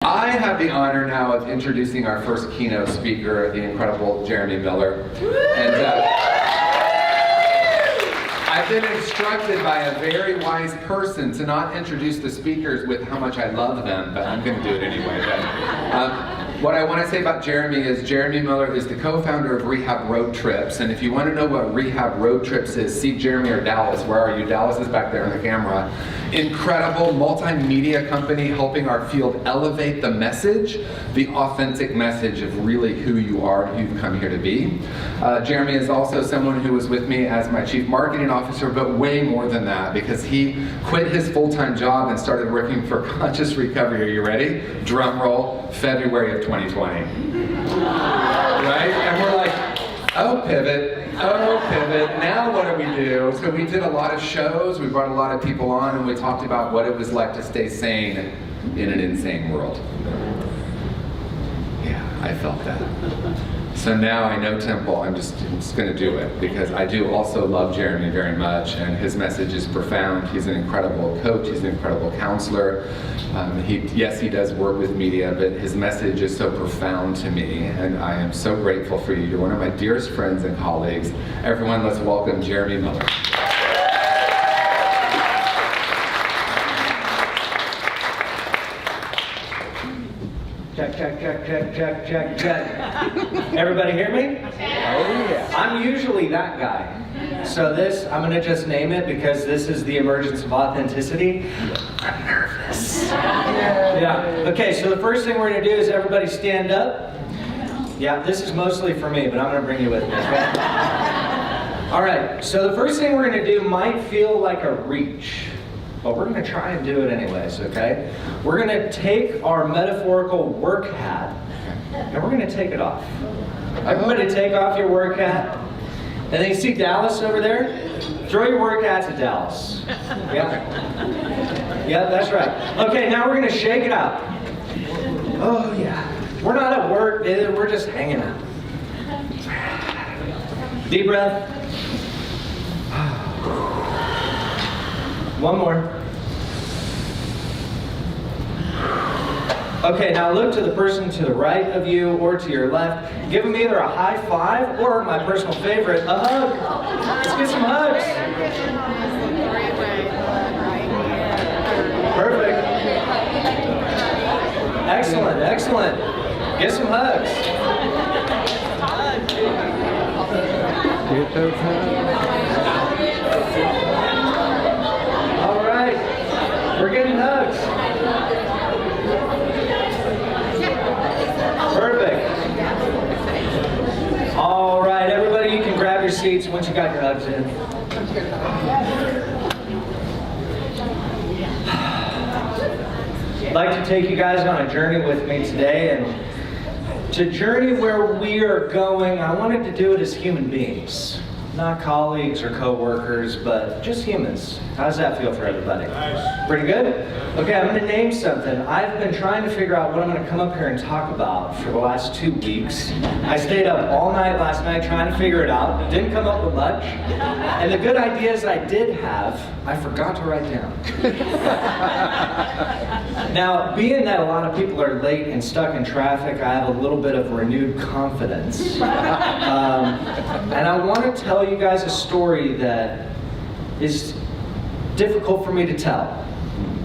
I have the honor now of introducing our first keynote speaker, the incredible Jeremy Miller. And I've been instructed by a very wise person to not introduce the speakers with how much I love them, but I'm going to do it anyway. What I want to say about Jeremy is Jeremy Miller is the co-founder of Rehab Roadtrips, and if you want to know what Rehab Roadtrips is, see Jeremy or Dallas. Where are you? Dallas is back there on the camera. Incredible multimedia company helping our field elevate the message, the authentic message of really who you are and who you've come here to be. Jeremy is also someone who was with me as my chief marketing officer, but way more than that, because he quit his full-time job and started working for Conscious Recovery. Are you ready? Drum roll, February of 2020. Right? And we're like, oh pivot, now what do we do? So we did a lot of shows, we brought a lot of people on, and we talked about what it was like to stay sane in an insane world. Yeah, I felt that. So now I know Temple, I'm just going to do it, because I do also love Jeremy very much, and his message is profound. He's an incredible coach, he's an incredible counselor. Yes, he does work with media, but his message is so profound to me, and I am so grateful for you. You're one of my dearest friends and colleagues. Everyone, let's welcome Jeremy Miller. Check, check, check, check, check, check, check. Everybody hear me? Oh yeah. I'm usually that guy. So this, I'm gonna just name it because this is the Emergence of Authenticity. I'm nervous. Yeah. Okay, so the first thing we're gonna do is everybody stand up. Yeah, this is mostly for me, but I'm gonna bring you with me, okay? All right, so the first thing we're gonna do might feel like a reach, but we're gonna try and do it anyways, okay? We're gonna take our metaphorical work hat, and we're gonna take it off. Everybody take off your work hat. And then you see Dallas over there? Throw your work hats at Dallas. Yeah. Yeah, that's right. Okay, now we're gonna shake it out. Oh yeah. We're not at work, we're just hanging out. Deep breath. One more. Okay, now look to the person to the right of you or to your left. Give them either a high five or, my personal favorite, a hug. Let's get some hugs. Perfect. Excellent, excellent. Get some hugs. Get those hugs. All right, we're getting hugs. Perfect. All right, everybody, you can grab your seats once you got your hugs in. I'd like to take you guys on a journey with me today, and to journey where we are going, I wanted to do it as human beings. Not colleagues or co-workers, but just humans. How does that feel for everybody? Nice. Pretty good? Okay, I'm going to name something. I've been trying to figure out what I'm going to come up here and talk about for the last 2 weeks. I stayed up all night last night trying to figure it out. Didn't come up with much. And the good ideas I did have, I forgot to write down. Now, being that a lot of people are late and stuck in traffic, I have a little bit of renewed confidence. And I want to tell you guys a story that is difficult for me to tell.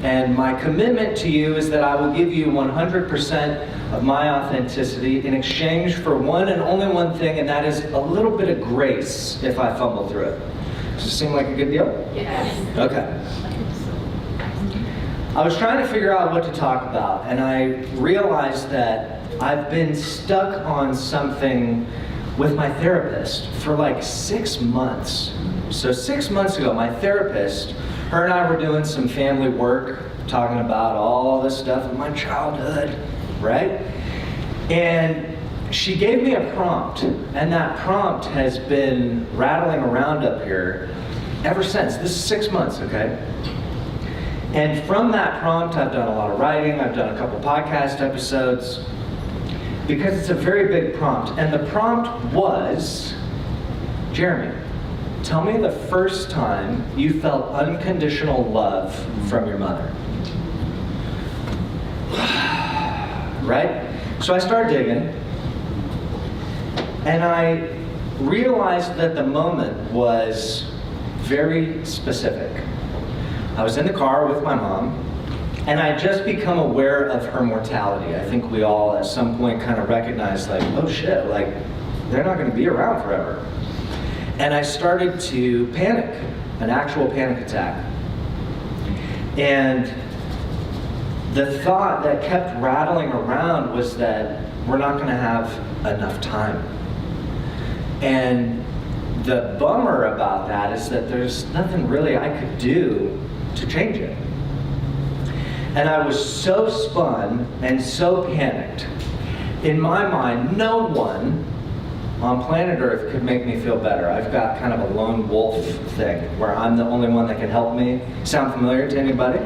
And my commitment to you is that I will give you 100% of my authenticity in exchange for one and only one thing, and that is a little bit of grace if I fumble through it. Does this seem like a good deal? Yes. Okay. I was trying to figure out what to talk about, and I realized that I've been stuck on something with my therapist for like 6 months. So 6 months ago, my therapist, her and I were doing some family work, talking about all this stuff in my childhood, right? And she gave me a prompt, and that prompt has been rattling around up here ever since. This is 6 months, okay? And from that prompt, I've done a lot of writing, I've done a couple podcast episodes, because it's a very big prompt. And the prompt was, Jeremy, tell me the first time you felt unconditional love from your mother. right? So I started digging, and I realized that the moment was very specific. I was in the car with my mom, and I had just become aware of her mortality. I think we all at some point kind of recognized, like, oh shit, like, they're not gonna be around forever. And I started to panic, an actual panic attack. And the thought that kept rattling around was that we're not gonna have enough time. And the bummer about that is that there's nothing really I could do to change it. And I was so spun and so panicked. In my mind, no one on planet Earth could make me feel better. I've got kind of a lone wolf thing where I'm the only one that can help me. Sound familiar to anybody?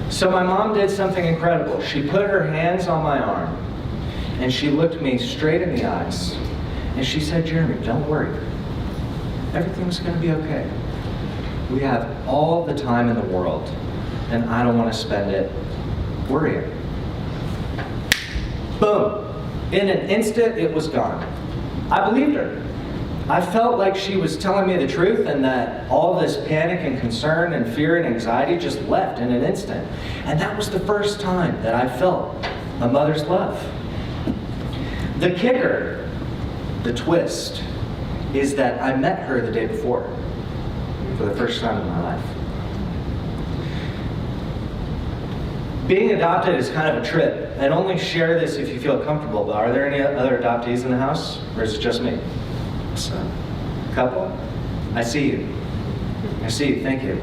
So my mom did something incredible. She put her hands on my arm and she looked me straight in the eyes and she said, Jeremy, don't worry. Everything's gonna be okay. We have all the time in the world and I don't want to spend it worrying. Boom. In an instant, it was gone. I believed her. I felt like she was telling me the truth and that all this panic and concern and fear and anxiety just left in an instant. And that was the first time that I felt a mother's love. The kicker, the twist, is that I met her the day before for the first time in my life. Being adopted is kind of a trip, and only share this if you feel comfortable, but are there any other adoptees in the house, or is it just me? So, couple? I see you. I see you, thank you.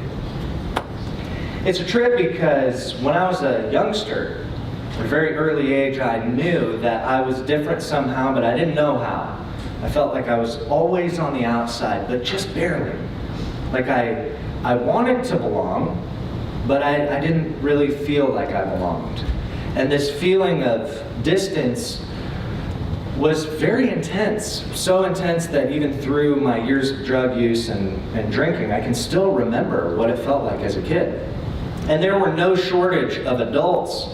It's a trip because when I was a youngster, at a very early age, I knew that I was different somehow, but I didn't know how. I felt like I was always on the outside, but just barely. Like I wanted to belong, but I didn't really feel like I belonged. And this feeling of distance was very intense, so intense that even through my years of drug use and drinking, I can still remember what it felt like as a kid. And there were no shortage of adults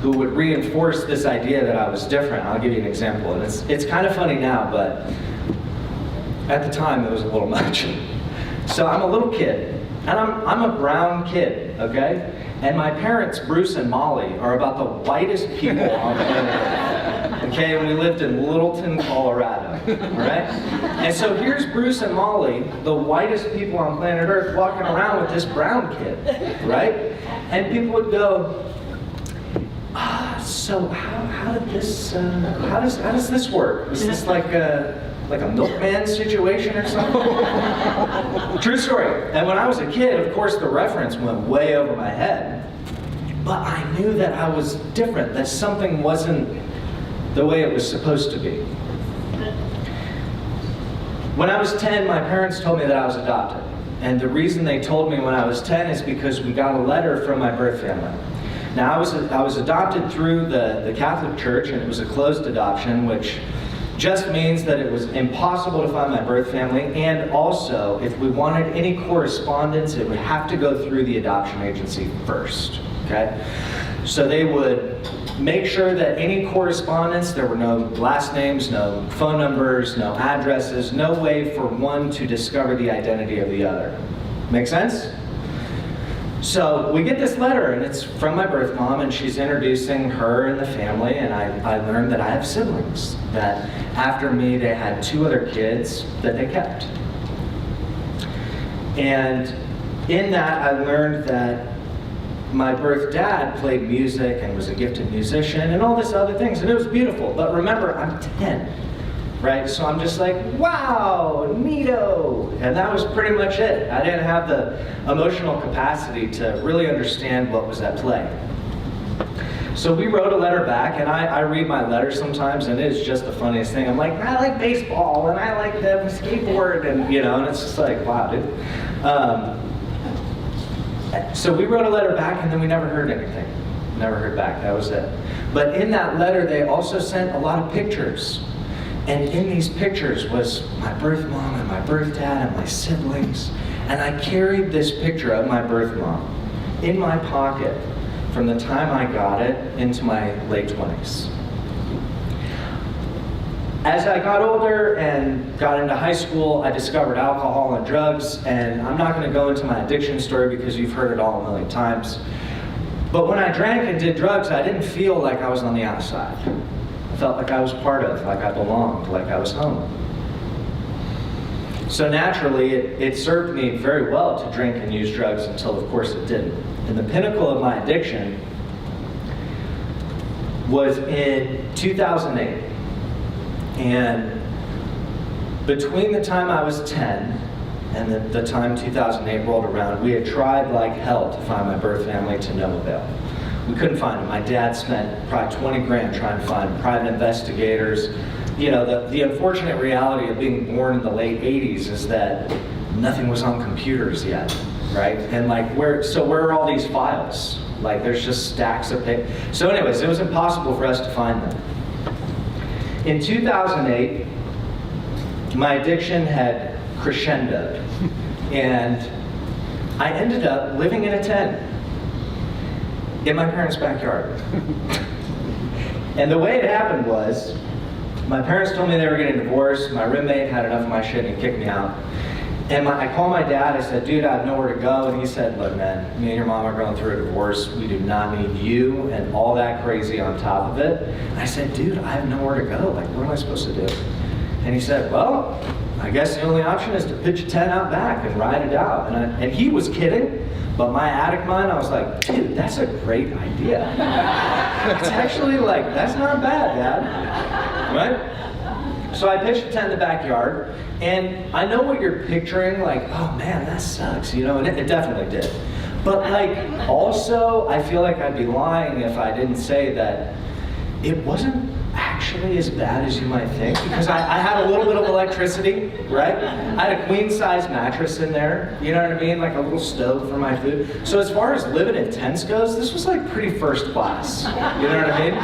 who would reinforce this idea that I was different. I'll give you an example, and it's kind of funny now, but at the time it was a little much. So I'm a little kid, and I'm a brown kid, okay? And my parents, Bruce and Molly, are about the whitest people on planet Earth, okay? And we lived in Littleton, Colorado, all right? And so here's Bruce and Molly, the whitest people on planet Earth, walking around with this brown kid, right? And people would go, so how did this, how does this work? Is this like a milkman situation or something? True story. And when I was a kid, of course, the reference went way over my head. But I knew that I was different, that something wasn't the way it was supposed to be. When I was 10, my parents told me that I was adopted. And the reason they told me when I was 10 is because we got a letter from my birth family. Now, I was adopted through the Catholic Church, and it was a closed adoption, which just means that it was impossible to find my birth family, and also, if we wanted any correspondence, it would have to go through the adoption agency first, okay? So they would make sure that any correspondence, there were no last names, no phone numbers, no addresses, no way for one to discover the identity of the other. Make sense? So we get this letter, and it's from my birth mom, and she's introducing her and the family, and I learned that I have siblings, that after me they had 2 other kids that they kept. And in that I learned that my birth dad played music and was a gifted musician and all this other things, and it was beautiful. But remember, I'm 10. Right? So I'm just like, wow, neato. And that was pretty much it. I didn't have the emotional capacity to really understand what was at play. So we wrote a letter back, and I read my letters sometimes, and it is just the funniest thing. I'm like, I like baseball, and I like the skateboard, and you know, and it's just like, wow, dude. So we wrote a letter back, and then we never heard anything. Never heard back, that was it. But in that letter, they also sent a lot of pictures. And in these pictures was my birth mom and my birth dad and my siblings. And I carried this picture of my birth mom in my pocket from the time I got it into my late 20s. As I got older and got into high school, I discovered alcohol and drugs, and I'm not going to go into my addiction story because you've heard it all a million times. But when I drank and did drugs, I didn't feel like I was on the outside. I felt like I was part of, like I belonged, like I was home. So naturally, it served me very well to drink and use drugs until, of course, it didn't. And the pinnacle of my addiction was in 2008. And between the time I was 10 and the time 2008 rolled around, we had tried like hell to find my birth family to no avail. We couldn't find them. My dad spent probably 20 grand trying to find private investigators. You know, the unfortunate reality of being born in the late 80s is that nothing was on computers yet, right? And like, where are all these files? Like, there's just stacks of paper. So anyways, it was impossible for us to find them. In 2008, my addiction had crescendoed, and I ended up living in a tent in my parents' backyard. And the way it happened was, my parents told me they were getting divorced, my roommate had enough of my shit and he kicked me out. And I called my dad, I said, dude, I have nowhere to go. And he said, look man, me and your mom are going through a divorce. We do not need you and all that crazy on top of it. And I said, dude, I have nowhere to go. Like, what am I supposed to do? And he said, well, I guess the only option is to pitch a tent out back and ride it out. And he was kidding, but my addict mind, I was like, dude, that's a great idea. It's actually like, that's not bad, Dad, right? So I pitched a tent in the backyard, and I know what you're picturing, like, oh man, that sucks, you know, and it definitely did. But like, also, I feel like I'd be lying if I didn't say that it wasn't actually as bad as you might think, because I had a little bit of electricity, right? I had a queen-size mattress in there, you know what I mean? Like a little stove for my food. So as far as living in tents goes, this was like pretty first class, you know what I mean?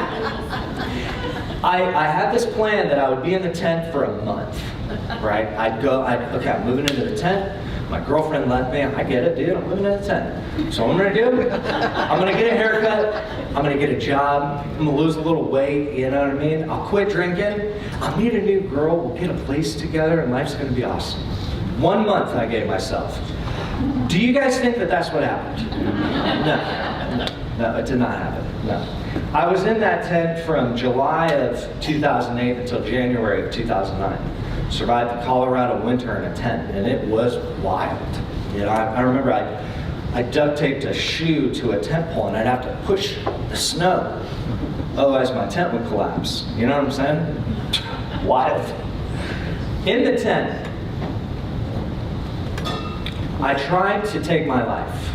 I had this plan that I would be in the tent for a month, right? Okay, I'm moving into the tent. My girlfriend left me. I get it, dude, I'm living in a tent. So what I'm gonna do, I'm gonna get a haircut, I'm gonna get a job, I'm gonna lose a little weight, you know what I mean? I'll quit drinking, I'll meet a new girl, we'll get a place together, and life's gonna be awesome. 1 month I gave myself. Do you guys think that that's what happened? No, it did not happen, no. I was in that tent from July of 2008 until January of 2009. Survived the Colorado winter in a tent, and it was wild. You know, I remember I duct taped a shoe to a tent pole, and I'd have to push the snow, otherwise my tent would collapse. You know what I'm saying? Wild. In the tent, I tried to take my life,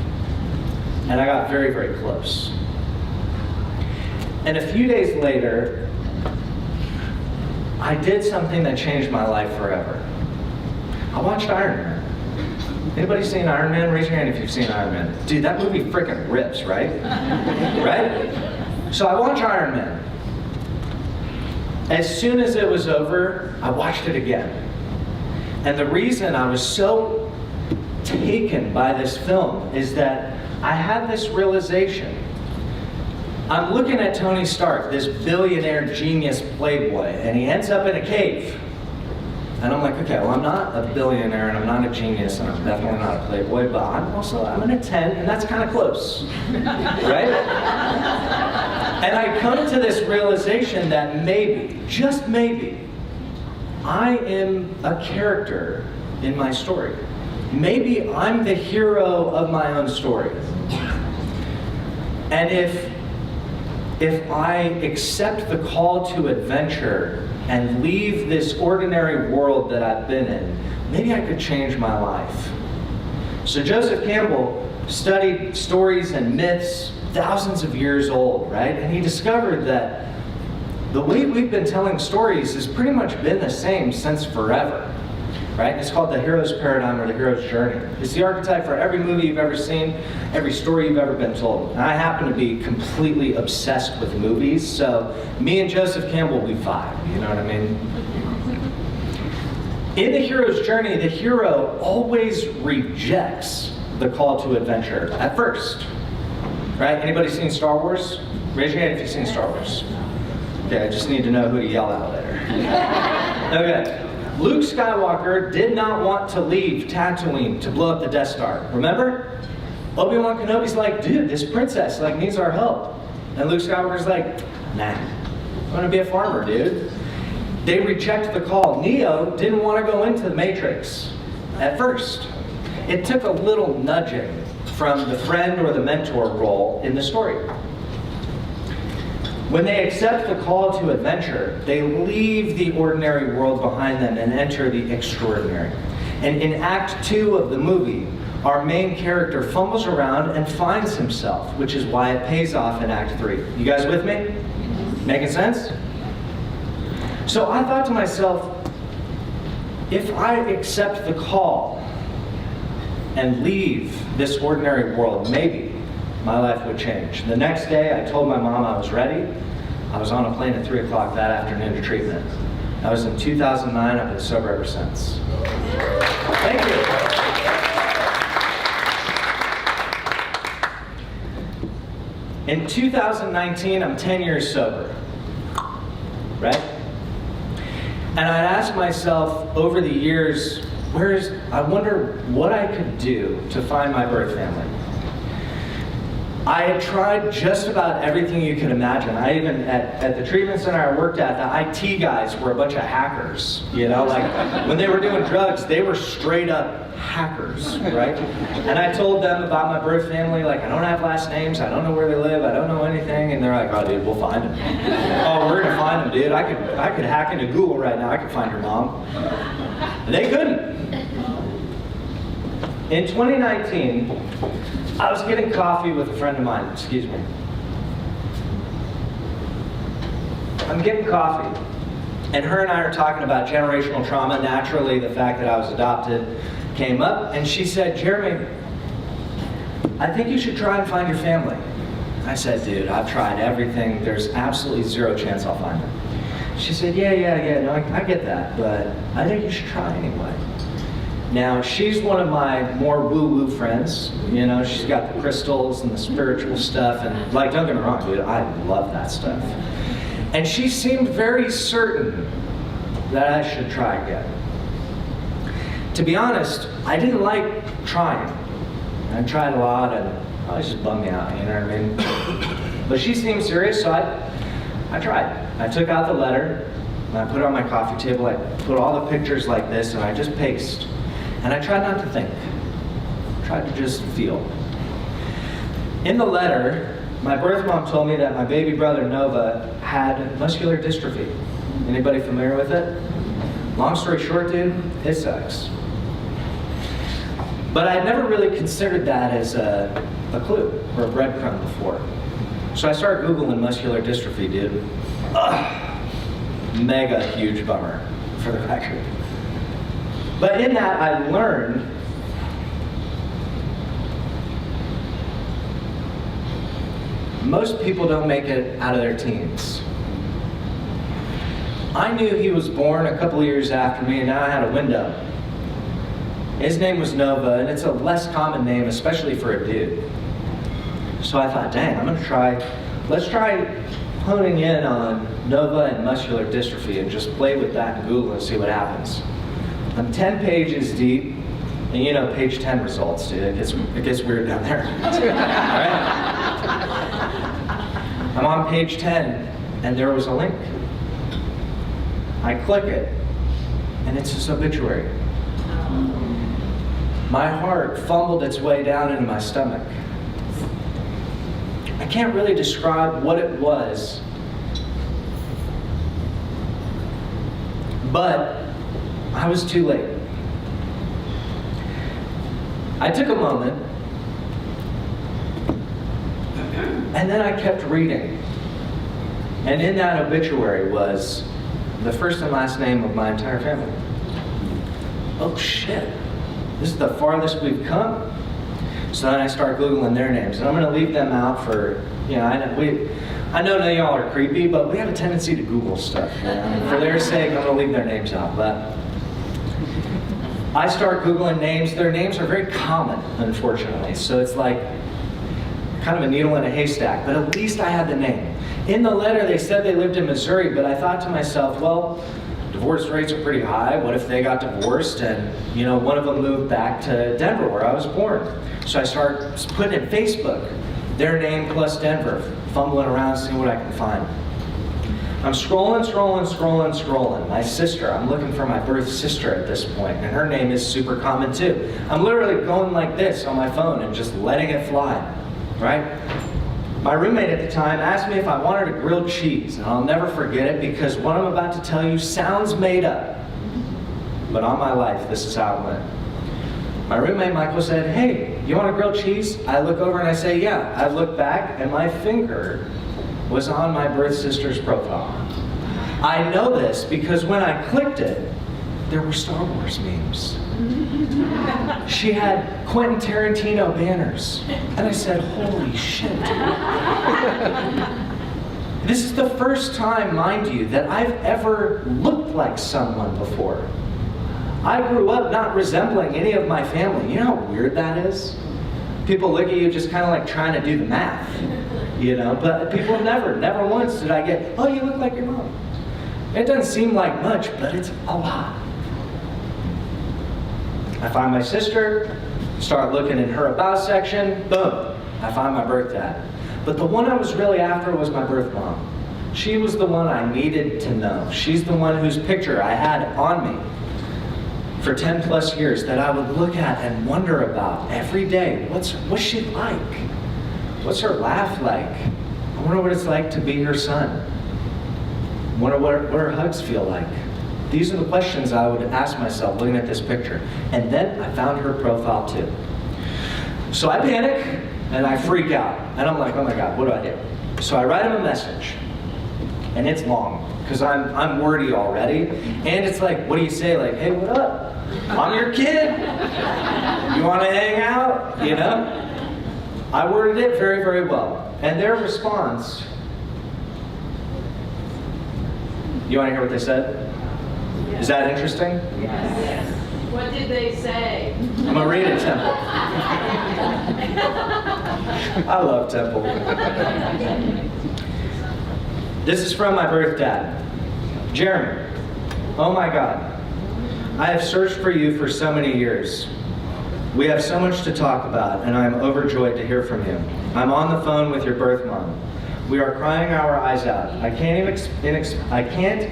and I got very, very close. And a few days later, I did something that changed my life forever. I watched Iron Man. Anybody seen Iron Man? Raise your hand if you've seen Iron Man. Dude, that movie freaking rips, right? Right? So I watched Iron Man. As soon as it was over, I watched it again. And the reason I was so taken by this film is that I had this realization. I'm looking at Tony Stark, this billionaire genius playboy, and he ends up in a cave. And I'm like, okay, well, I'm not a billionaire, and I'm not a genius, and I'm definitely not a playboy, but I'm in a tent, and that's kind of close, right? And I come to this realization that maybe, just maybe, I am a character in my story. Maybe I'm the hero of my own story. And if I accept the call to adventure and leave this ordinary world that I've been in, maybe I could change my life. So Joseph Campbell studied stories and myths thousands of years old, right? And he discovered that the way we've been telling stories has pretty much been the same since forever. Right? It's called the hero's paradigm or the hero's journey. It's the archetype for every movie you've ever seen, every story you've ever been told. And I happen to be completely obsessed with movies, so me and Joseph Campbell, we vibe, you know what I mean? In the hero's journey, the hero always rejects the call to adventure at first. Right? Anybody seen Star Wars? Raise your hand if you've seen Star Wars. Okay, I just need to know who to yell at later. Okay. Luke Skywalker did not want to leave Tatooine to blow up the Death Star. Remember? Obi-Wan Kenobi's like, dude, this princess like needs our help. And Luke Skywalker's like, nah, I'm gonna be a farmer, dude. They reject the call. Neo didn't want to go into the Matrix at first. It took a little nudging from the friend or the mentor role in the story. When they accept the call to adventure, they leave the ordinary world behind them and enter the extraordinary. And in Act 2 of the movie, our main character fumbles around and finds himself, which is why it pays off in Act 3. You guys with me? Making sense? So I thought to myself, if I accept the call and leave this ordinary world, maybe my life would change. The next day, I told my mom I was ready. I was on a plane at 3 o'clock that afternoon to treatment. That was in 2009. I've been sober ever since. Thank you. In 2019, I'm 10 years sober, right? And I'd asked myself over the years, I wonder what I could do to find my birth family. I had tried just about everything you could imagine. I even, at the treatment center I worked at, the IT guys were a bunch of hackers. You know, like when they were doing drugs, they were straight up hackers, right? And I told them about my birth family, like I don't have last names, I don't know where they live, I don't know anything, and they're like, oh dude, we'll find them. Oh, we're gonna find them, dude. I could hack into Google right now, I could find your mom. And they couldn't. In 2019, I was getting coffee with a friend of mine, excuse me. I'm getting coffee, and her and I are talking about generational trauma. Naturally, the fact that I was adopted came up, and she said, Jeremy, I think you should try and find your family. I said, dude, I've tried everything. There's absolutely zero chance I'll find them. She said, yeah, no, I get that, but I think you should try anyway. Now, she's one of my more woo-woo friends. You know, she's got the crystals and the spiritual stuff, and like, don't get me wrong, dude, I love that stuff. And she seemed very certain that I should try again. To be honest, I didn't like trying. I tried a lot, and it always just bummed me out, you know what I mean? But she seemed serious, so I tried. I took out the letter, and I put it on my coffee table. I put all the pictures like this, and I just paced. And I tried not to think. I tried to just feel. In the letter, my birth mom told me that my baby brother Nova had muscular dystrophy. Anybody familiar with it? Long story short, dude, it sucks. But I'd never really considered that as a clue or a breadcrumb before. So I started Googling muscular dystrophy, dude. Ugh, mega huge bummer, for the record. But in that, I learned most people don't make it out of their teens. I knew he was born a couple of years after me, and now I had a window. His name was Nova, and it's a less common name, especially for a dude. So I thought, dang, let's try honing in on Nova and muscular dystrophy and just play with that in Google and see what happens. I'm 10 pages deep, and you know, page 10 results, dude. It gets weird down there. Right? I'm on page 10, and there was a link. I click it, and it's his obituary. My heart fumbled its way down into my stomach. I can't really describe what it was, but I was too late. I took a moment, and then I kept reading. And in that obituary was the first and last name of my entire family. Oh shit, this is the farthest we've come. So then I start Googling their names, and I'm gonna leave them out for, you know, I know none of y'all are creepy, but we have a tendency to Google stuff. You know? For their sake, I'm gonna leave their names out, but I start Googling names. Their names are very common, unfortunately. So it's like, kind of a needle in a haystack, but at least I had the name. In the letter, they said they lived in Missouri, but I thought to myself, well, divorce rates are pretty high. What if they got divorced and, one of them moved back to Denver where I was born? So I start putting in Facebook, their name plus Denver, fumbling around, seeing what I can find. I'm scrolling. My sister, I'm looking for my birth sister at this point, and her name is super common too. I'm literally going like this on my phone and just letting it fly, right? My roommate at the time asked me if I wanted a grilled cheese, and I'll never forget it because what I'm about to tell you sounds made up. But on my life, this is how it went. My roommate Michael said, hey, you want a grilled cheese? I look over and I say, yeah. I look back and my finger was on my birth sister's profile. I know this because when I clicked it, there were Star Wars memes. She had Quentin Tarantino banners. And I said, holy shit. This is the first time, mind you, that I've ever looked like someone before. I grew up not resembling any of my family. You know how weird that is? People look at you just kind of like trying to do the math, but people never once did I get, oh, you look like your mom. It doesn't seem like much, but it's a lot. I find my sister, start looking in her about section, boom, I find my birth dad. But the one I was really after was my birth mom. She was the one I needed to know. She's the one whose picture I had on me for 10 plus years that I would look at and wonder about every day. What's she like? What's her laugh like? I wonder what it's like to be her son. I wonder what her hugs feel like. These are the questions I would ask myself looking at this picture. And then I found her profile too. So I panic and I freak out. And I'm like, oh my God, what do I do? So I write him a message. And it's long, because I'm wordy already. And it's like, what do you say? Like, hey, what up? I'm your kid. You want to hang out? I worded it very, very well. And their response, you want to hear what they said? Is that interesting? Yes. What did they say? I'm going to read it, Temple. I love Temple. This is from my birth dad. Jeremy, oh my God. I have searched for you for so many years. We have so much to talk about, and I am overjoyed to hear from you. I'm on the phone with your birth mom. We are crying our eyes out. I can't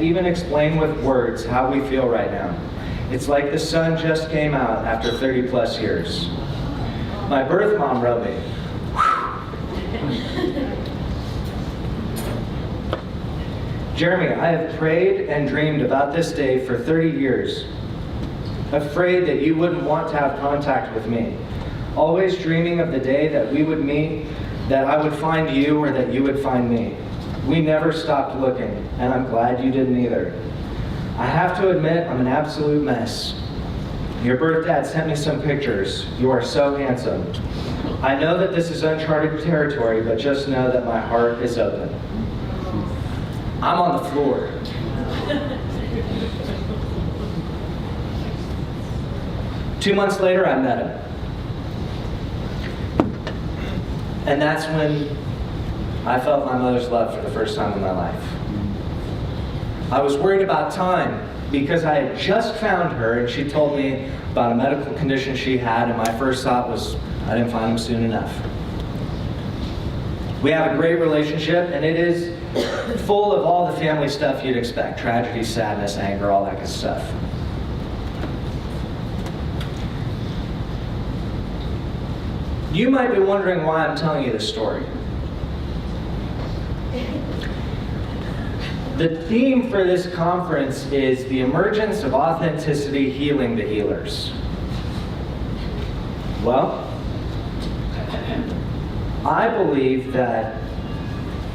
even explain with words how we feel right now. It's like the sun just came out after 30 plus years. My birth mom wrote me. Jeremy, I have prayed and dreamed about this day for 30 years. Afraid that you wouldn't want to have contact with me. Always dreaming of the day that we would meet, that I would find you or that you would find me. We never stopped looking, and I'm glad you didn't either. I have to admit, I'm an absolute mess. Your birth dad sent me some pictures. You are so handsome. I know that this is uncharted territory, but just know that my heart is open. I'm on the floor. Two months later, I met him. And that's when I felt my mother's love for the first time in my life. I was worried about time because I had just found her and she told me about a medical condition she had, and my first thought was, I didn't find him soon enough. We have a great relationship, and it is full of all the family stuff you'd expect. Tragedy, sadness, anger, all that good stuff. You might be wondering why I'm telling you this story. The theme for this conference is the emergence of authenticity, healing the healers. Well, I believe that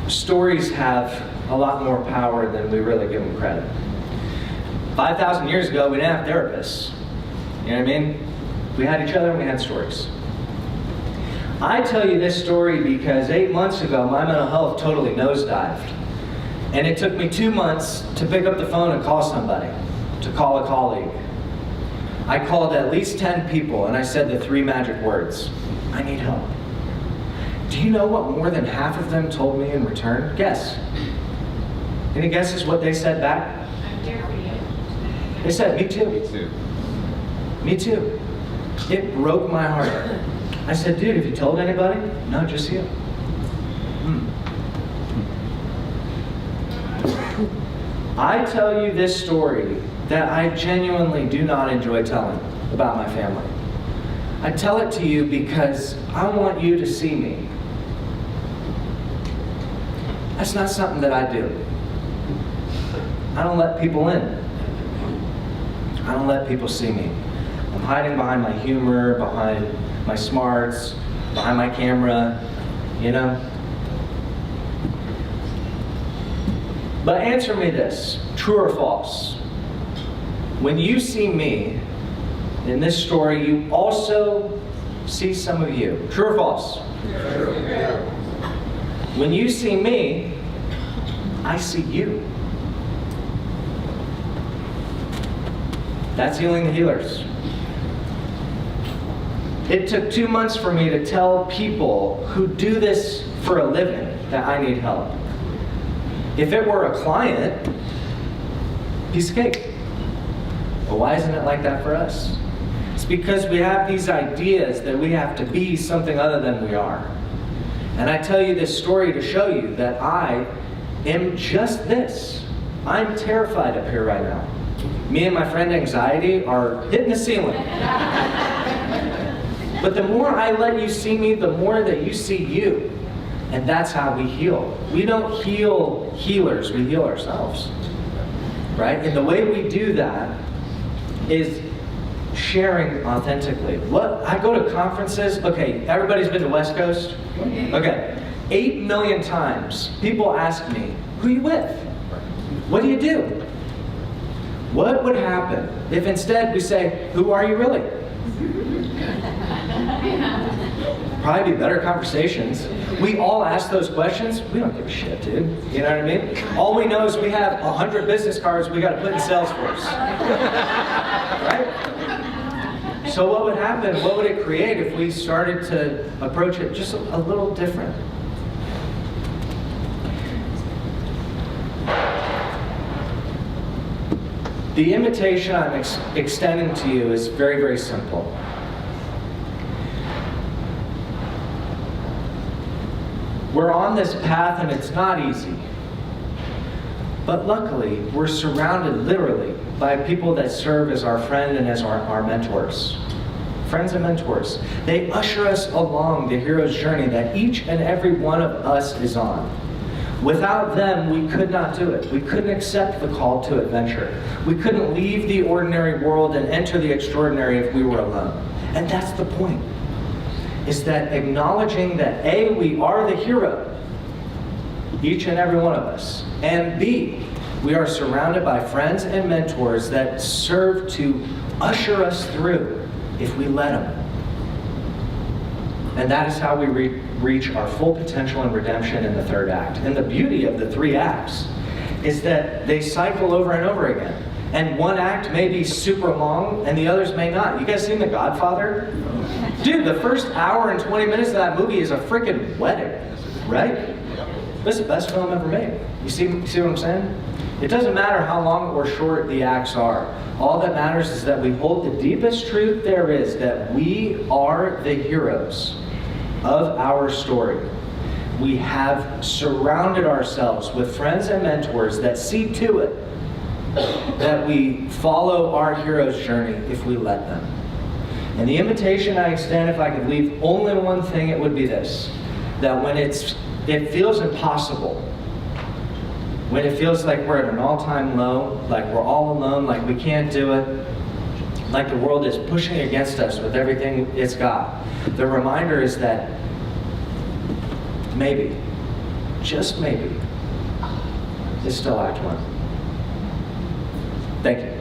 stories have a lot more power than we really give them credit. 5,000 years ago, we didn't have therapists. You know what I mean? We had each other and we had stories. I tell you this story because 8 months ago, my mental health totally nosedived. And it took me 2 months to pick up the phone and call somebody, to call a colleague. I called at least 10 people and I said the 3 magic words: I need help. Do you know what more than half of them told me in return? Guess. Any guesses what they said back? I'm here for you. They said, me too. Me too. Me too. It broke my heart. I said, dude, have you told anybody? No, just you. I tell you this story that I genuinely do not enjoy telling about my family. I tell it to you because I want you to see me. That's not something that I do. I don't let people in. I don't let people see me. I'm hiding behind my humor, behind my smarts, behind my camera, you know? But answer me this, true or false? When you see me in this story, you also see some of you. True or false? True. When you see me, I see you. That's healing the healers. It took 2 months for me to tell people who do this for a living that I need help. If it were a client, piece of cake. But why isn't it like that for us? It's because we have these ideas that we have to be something other than we are. And I tell you this story to show you that I am just this. I'm terrified up here right now. Me and my friend Anxiety are hitting the ceiling. But the more I let you see me, the more that you see you. And that's how we heal. We don't heal healers, we heal ourselves. Right? And the way we do that is sharing authentically. What I go to conferences, okay, everybody's been to West Coast? Okay. 8 million times people ask me, who are you with? What do you do? What would happen if instead we say, who are you really? Probably be better conversations. We all ask those questions. We don't give a shit, dude. You know what I mean? All we know is we have 100 business cards we got to put in Salesforce. Right? So what would happen? What would it create if we started to approach it just a little different? The invitation I'm extending to you is very, very simple. We're on this path and it's not easy. But luckily, we're surrounded literally by people that serve as our friend and as our mentors. Friends and mentors. They usher us along the hero's journey that each and every one of us is on. Without them, we could not do it. We couldn't accept the call to adventure. We couldn't leave the ordinary world and enter the extraordinary if we were alone. And that's the point. Is that acknowledging that A, we are the hero, each and every one of us, and B, we are surrounded by friends and mentors that serve to usher us through if we let them. And that is how we reach our full potential and redemption in the third act. And the beauty of the 3 acts is that they cycle over and over again. And one act may be super long and the others may not. You guys seen The Godfather? Dude, the first hour and 20 minutes of that movie is a freaking wedding, right? This is the best film ever made. You see what I'm saying? It doesn't matter how long or short the acts are. All that matters is that we hold the deepest truth there is, that we are the heroes of our story. We have surrounded ourselves with friends and mentors that see to it that we follow our hero's journey if we let them. And the invitation I extend, if I could leave only one thing, it would be this: that when it feels impossible, when it feels like we're at an all-time low, like we're all alone, like we can't do it, like the world is pushing against us with everything it's got, the reminder is that maybe, just maybe, is still Act 1. Thank you.